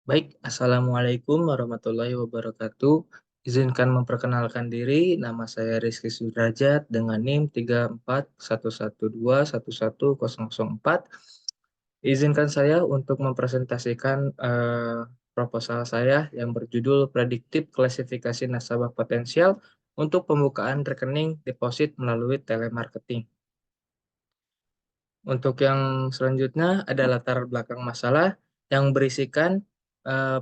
Baik, Assalamualaikum warahmatullahi wabarakatuh. Izinkan memperkenalkan diri, nama saya Rizky Sudrajat dengan NIM 3411211104. Izinkan saya untuk mempresentasikan proposal saya yang berjudul Prediktif Klasifikasi Nasabah Potensial untuk Pembukaan Rekening Deposit Melalui Telemarketing. Untuk yang selanjutnya ada latar belakang masalah yang berisikan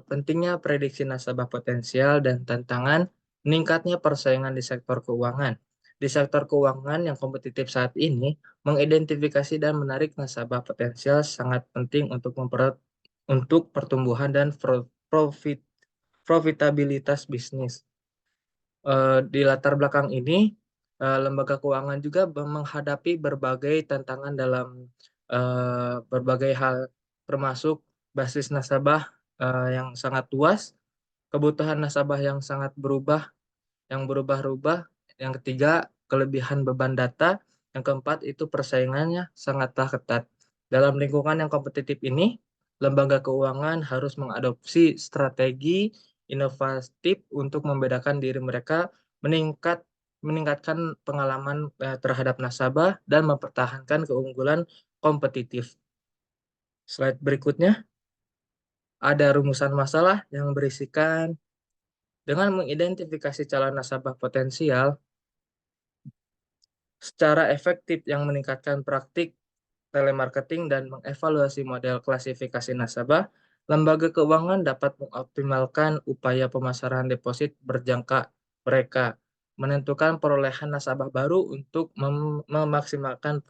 pentingnya prediksi nasabah potensial dan tantangan meningkatnya persaingan di sektor keuangan. Di sektor keuangan yang kompetitif saat ini, mengidentifikasi dan menarik nasabah potensial sangat penting untuk pertumbuhan dan profitabilitas bisnis. Di latar belakang ini, lembaga keuangan juga menghadapi berbagai tantangan dalam berbagai hal, termasuk basis nasabah yang sangat luas, kebutuhan nasabah yang sangat yang berubah-ubah. Yang ketiga, kelebihan beban data. Yang keempat, itu persaingannya sangatlah ketat. Dalam lingkungan yang kompetitif ini, lembaga keuangan harus mengadopsi strategi inovatif untuk membedakan diri mereka, meningkatkan pengalaman terhadap nasabah, dan mempertahankan keunggulan kompetitif. Slide berikutnya, ada rumusan masalah yang berisikan dengan mengidentifikasi calon nasabah potensial secara efektif yang meningkatkan praktik telemarketing dan mengevaluasi model klasifikasi nasabah, lembaga keuangan dapat mengoptimalkan upaya pemasaran deposit berjangka mereka, menentukan perolehan nasabah baru untuk memaksimalkan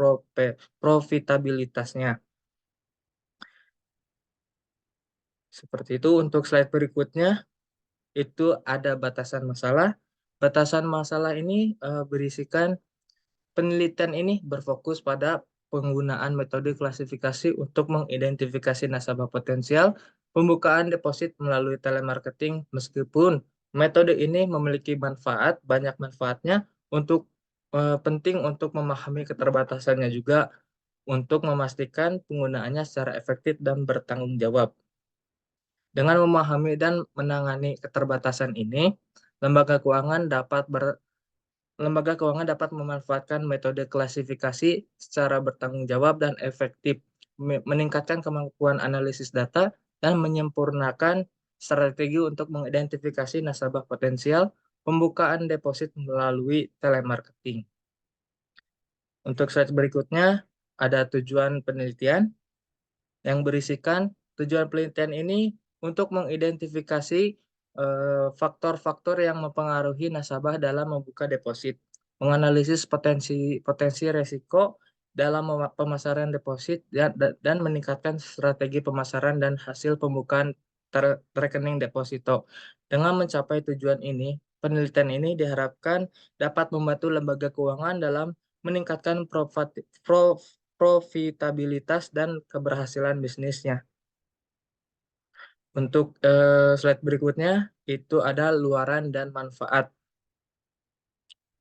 profitabilitasnya. Seperti itu. Untuk slide berikutnya, itu ada batasan masalah. Batasan masalah ini berisikan penelitian ini berfokus pada penggunaan metode klasifikasi untuk mengidentifikasi nasabah potensial, pembukaan deposit melalui telemarketing, meskipun metode ini memiliki banyak manfaatnya untuk penting untuk memahami keterbatasannya juga untuk memastikan penggunaannya secara efektif dan bertanggung jawab. Dengan memahami dan menangani keterbatasan ini, lembaga keuangan dapat lembaga keuangan dapat memanfaatkan metode klasifikasi secara bertanggung jawab dan efektif, meningkatkan kemampuan analisis data, dan menyempurnakan strategi untuk mengidentifikasi nasabah potensial pembukaan deposit melalui telemarketing. Untuk slide berikutnya, ada tujuan penelitian yang berisikan tujuan penelitian ini untuk mengidentifikasi faktor-faktor yang mempengaruhi nasabah dalam membuka deposit, menganalisis potensi potensi resiko dalam pemasaran deposit dan meningkatkan strategi pemasaran dan hasil pembukaan rekening deposito. Dengan mencapai tujuan ini, penelitian ini diharapkan dapat membantu lembaga keuangan dalam meningkatkan profitabilitas dan keberhasilan bisnisnya. Untuk slide berikutnya, itu ada luaran dan manfaat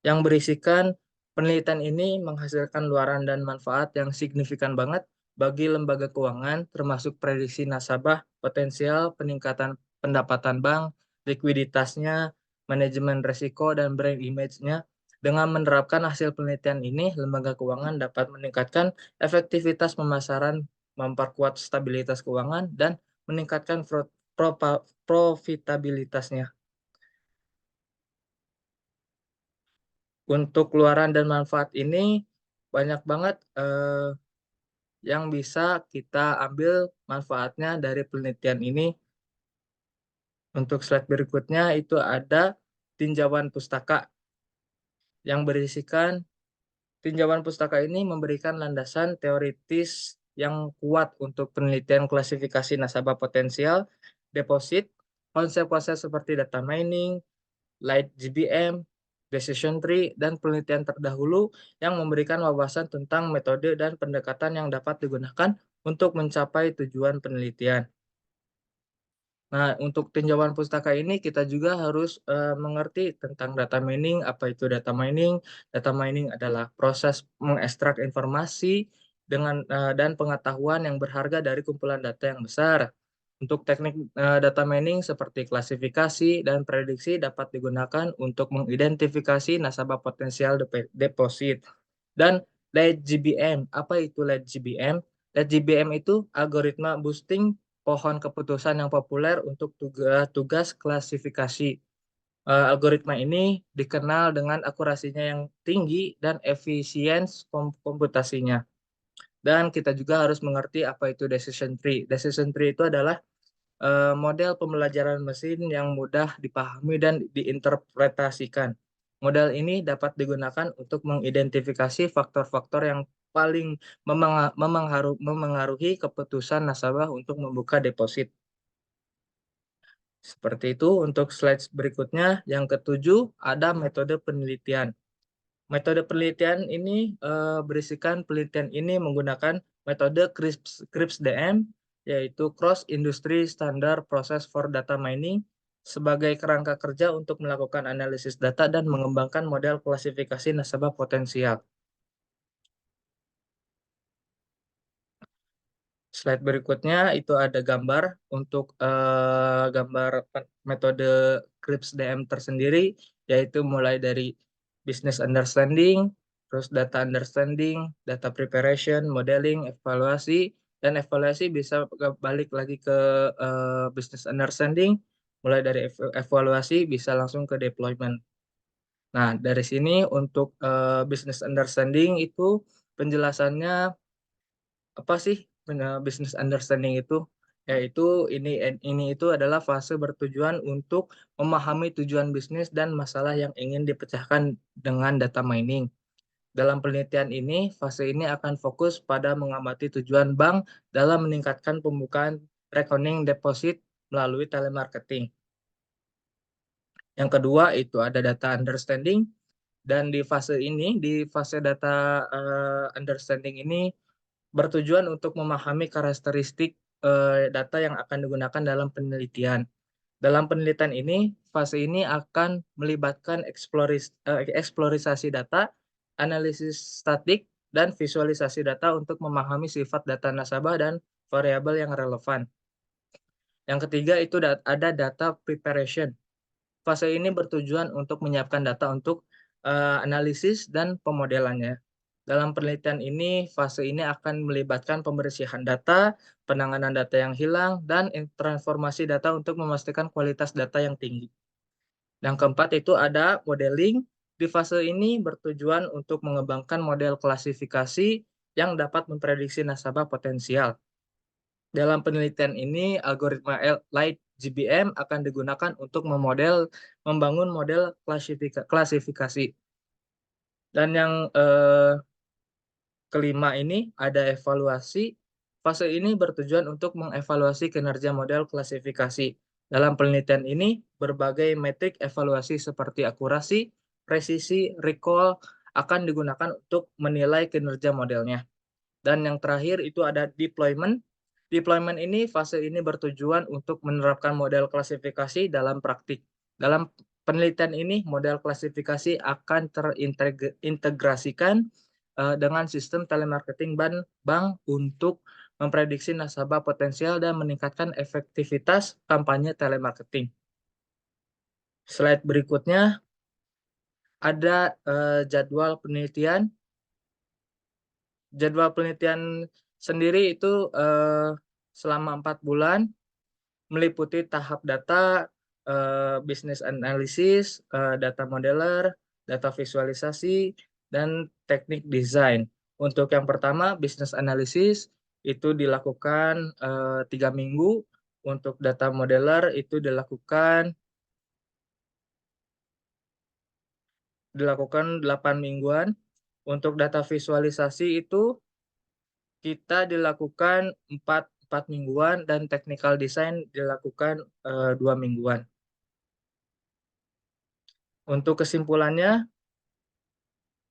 yang berisikan penelitian ini menghasilkan luaran dan manfaat yang signifikan banget bagi lembaga keuangan, termasuk prediksi nasabah, potensial peningkatan pendapatan bank, likuiditasnya, manajemen risiko, dan brand image-nya. Dengan menerapkan hasil penelitian ini, lembaga keuangan dapat meningkatkan efektivitas pemasaran, memperkuat stabilitas keuangan, dan meningkatkan profitabilitasnya. Untuk keluaran dan manfaat ini banyak banget yang bisa kita ambil manfaatnya dari penelitian ini. Untuk slide berikutnya itu ada tinjauan pustaka yang berisikan tinjauan pustaka ini memberikan landasan teoritis yang kuat untuk penelitian klasifikasi nasabah potensial deposit, konsep-konsep seperti data mining, Light GBM, Decision Tree, dan penelitian terdahulu yang memberikan wawasan tentang metode dan pendekatan yang dapat digunakan untuk mencapai tujuan penelitian. Nah, untuk tinjauan pustaka ini kita juga harus mengerti tentang data mining. Apa itu data mining? Data mining adalah proses mengekstrak informasi dan pengetahuan yang berharga dari kumpulan data yang besar. Untuk teknik data mining seperti klasifikasi dan prediksi dapat digunakan untuk mengidentifikasi nasabah potensial deposit. Dan Late GBM, apa itu Late GBM? Late GBM itu algoritma boosting pohon keputusan yang populer untuk tugas klasifikasi. Algoritma ini dikenal dengan akurasinya yang tinggi dan efisiensi komputasinya. Dan kita juga harus mengerti apa itu decision tree. Decision tree itu adalah model pembelajaran mesin yang mudah dipahami dan diinterpretasikan. Model ini dapat digunakan untuk mengidentifikasi faktor-faktor yang paling memengaruhi keputusan nasabah untuk membuka deposit. Seperti itu untuk slide berikutnya. Yang ketujuh, ada metode penelitian. Metode penelitian ini berisikan penelitian ini menggunakan metode CRISP-DM, yaitu Cross Industry Standard Process for Data Mining, sebagai kerangka kerja untuk melakukan analisis data dan mengembangkan model klasifikasi nasabah potensial. Slide berikutnya itu ada gambar untuk gambar metode CRISP-DM tersendiri, yaitu mulai dari business understanding, terus data understanding, data preparation, modeling, evaluasi, dan evaluasi bisa balik lagi ke business understanding, mulai dari evaluasi bisa langsung ke deployment. Nah, dari sini untuk business understanding itu penjelasannya apa sih business understanding itu? Yaitu ini itu adalah fase bertujuan untuk memahami tujuan bisnis dan masalah yang ingin dipecahkan dengan data mining. Dalam penelitian ini, fase ini akan fokus pada mengamati tujuan bank dalam meningkatkan pembukaan rekening deposit melalui telemarketing. Yang kedua itu ada data understanding, dan di fase data understanding ini bertujuan untuk memahami karakteristik data yang akan digunakan dalam penelitian. Dalam penelitian ini, fase ini akan melibatkan eksplorisasi data, analisis statik, dan visualisasi data untuk memahami sifat data nasabah dan variabel yang relevan. Yang ketiga itu ada data preparation. Fase ini bertujuan untuk menyiapkan data untuk analisis dan pemodelannya. Dalam penelitian ini, fase ini akan melibatkan pembersihan data, penanganan data yang hilang, dan transformasi data untuk memastikan kualitas data yang tinggi. Yang keempat itu ada modeling. Di fase ini bertujuan untuk mengembangkan model klasifikasi yang dapat memprediksi nasabah potensial. Dalam penelitian ini, algoritma Light GBM akan digunakan untuk membangun model klasifikasi. Dan yang kelima ini ada evaluasi. Fase ini bertujuan untuk mengevaluasi kinerja model klasifikasi. Dalam penelitian ini, berbagai metrik evaluasi seperti akurasi, presisi, recall akan digunakan untuk menilai kinerja modelnya. Dan yang terakhir itu ada deployment. Deployment ini, fase ini bertujuan untuk menerapkan model klasifikasi dalam praktik. Dalam penelitian ini, model klasifikasi akan terintegrasikan dengan sistem telemarketing bank untuk memprediksi nasabah potensial dan meningkatkan efektivitas kampanye telemarketing. Slide berikutnya ada jadwal penelitian. Jadwal penelitian sendiri itu selama 4 bulan, meliputi tahap data, business analysis, data modeler, data visualisasi, dan teknik desain. Untuk yang pertama, business analysis itu dilakukan 3 minggu. Untuk data modeler itu dilakukan 8 mingguan. Untuk data visualisasi itu kita dilakukan 4 mingguan dan technical design dilakukan 2 mingguan. Untuk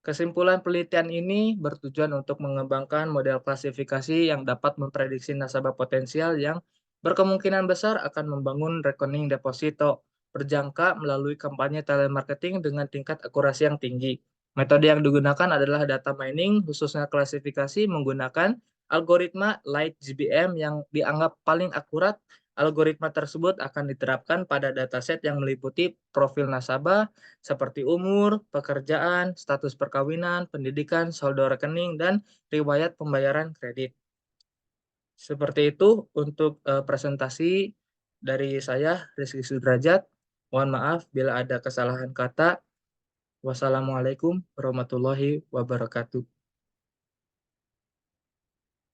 kesimpulan penelitian ini bertujuan untuk mengembangkan model klasifikasi yang dapat memprediksi nasabah potensial yang berkemungkinan besar akan membangun rekening deposito berjangka melalui kampanye telemarketing dengan tingkat akurasi yang tinggi. Metode yang digunakan adalah data mining, khususnya klasifikasi menggunakan algoritma Light GBM yang dianggap paling akurat Algoritma tersebut akan diterapkan pada dataset yang meliputi profil nasabah seperti umur, pekerjaan, status perkawinan, pendidikan, saldo rekening, dan riwayat pembayaran kredit. Seperti itu untuk presentasi dari saya, Rizky Sudrajat. Mohon maaf bila ada kesalahan kata. Wassalamualaikum warahmatullahi wabarakatuh.